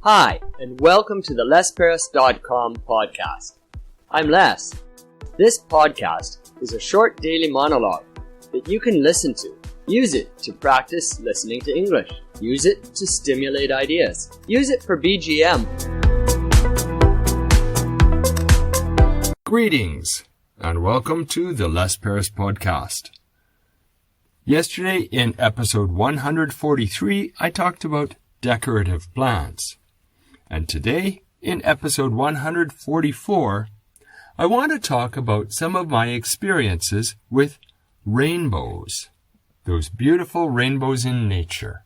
Hi, and welcome to the lesparis.com podcast. I'm Les. This podcast is a short daily monologue that you can listen to. Use it to practice listening to English. Use it to stimulate ideas. Use it for BGM. Greetings, and welcome to the Les Paris podcast. Yesterday in episode 143, I talked about decorative plants. And today, in episode 144, I want to talk about some of my experiences with rainbows. Those beautiful rainbows in nature.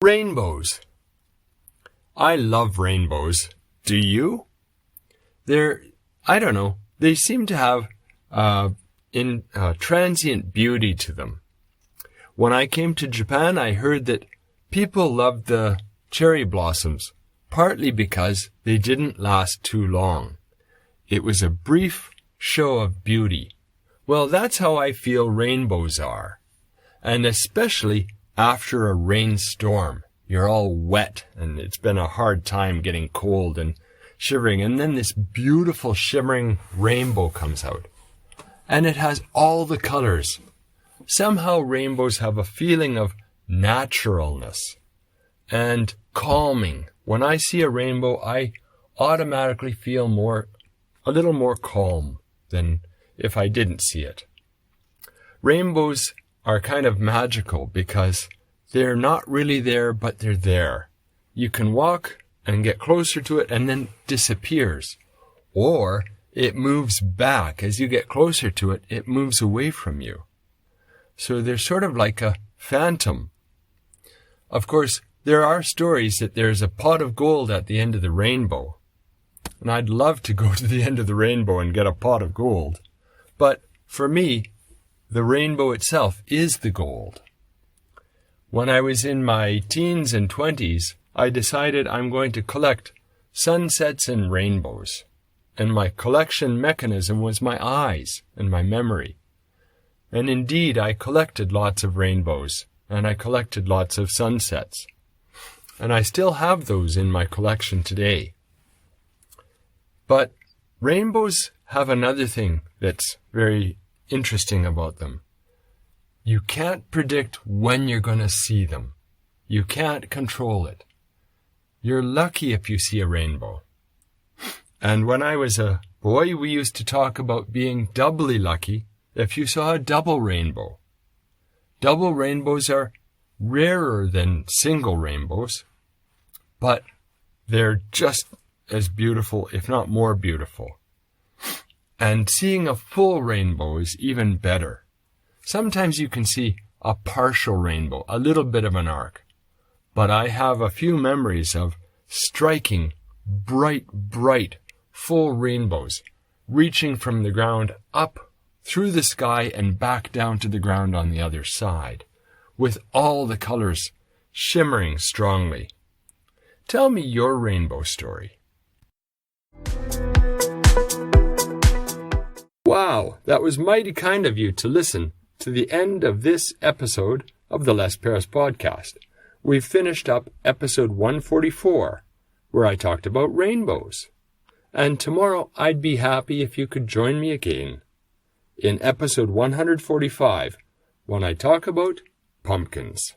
Rainbows. I love rainbows. Do you? They seem to have transient beauty to them. When I came to Japan, I heard that people loved the cherry blossoms, partly because they didn't last too long. It was a brief show of beauty. Well, that's how I feel rainbows are. And especially after a rainstorm. You're all wet, and it's been a hard time getting cold and shivering. And then this beautiful shimmering rainbow comes out. And it has all the colors. Somehow rainbows have a feeling of naturalness and calming. When I see a rainbow, I automatically feel a little more calm than if I didn't see it. Rainbows are kind of magical because they're not really there, but they're there. You can walk and get closer to it and then disappears. Or it moves back. As you get closer to it, it moves away from you. So they're sort of like a phantom. Of course, there are stories that there's a pot of gold at the end of the rainbow. And I'd love to go to the end of the rainbow and get a pot of gold. But for me, the rainbow itself is the gold. When I was in my teens and 20s, I decided I'm going to collect sunsets and rainbows. And my collection mechanism was my eyes and my memory. And indeed, I collected lots of rainbows, and I collected lots of sunsets. And I still have those in my collection today. But rainbows have another thing that's very interesting about them. You can't predict when you're going to see them. You can't control it. You're lucky if you see a rainbow. And when I was a boy, we used to talk about being doubly lucky if you saw a double rainbow. Double rainbows are rarer than single rainbows, but they're just as beautiful, if not more beautiful. And seeing a full rainbow is even better. Sometimes you can see a partial rainbow, a little bit of an arc, but I have a few memories of striking, bright, full rainbows, reaching from the ground up through the sky and back down to the ground on the other side, with all the colors shimmering strongly. Tell me your rainbow story. Wow, that was mighty kind of you to listen to the end of this episode of the Les Paris podcast. We've finished up episode 144, where I talked about rainbows. And tomorrow I'd be happy if you could join me again in episode 145, when I talk about pumpkins.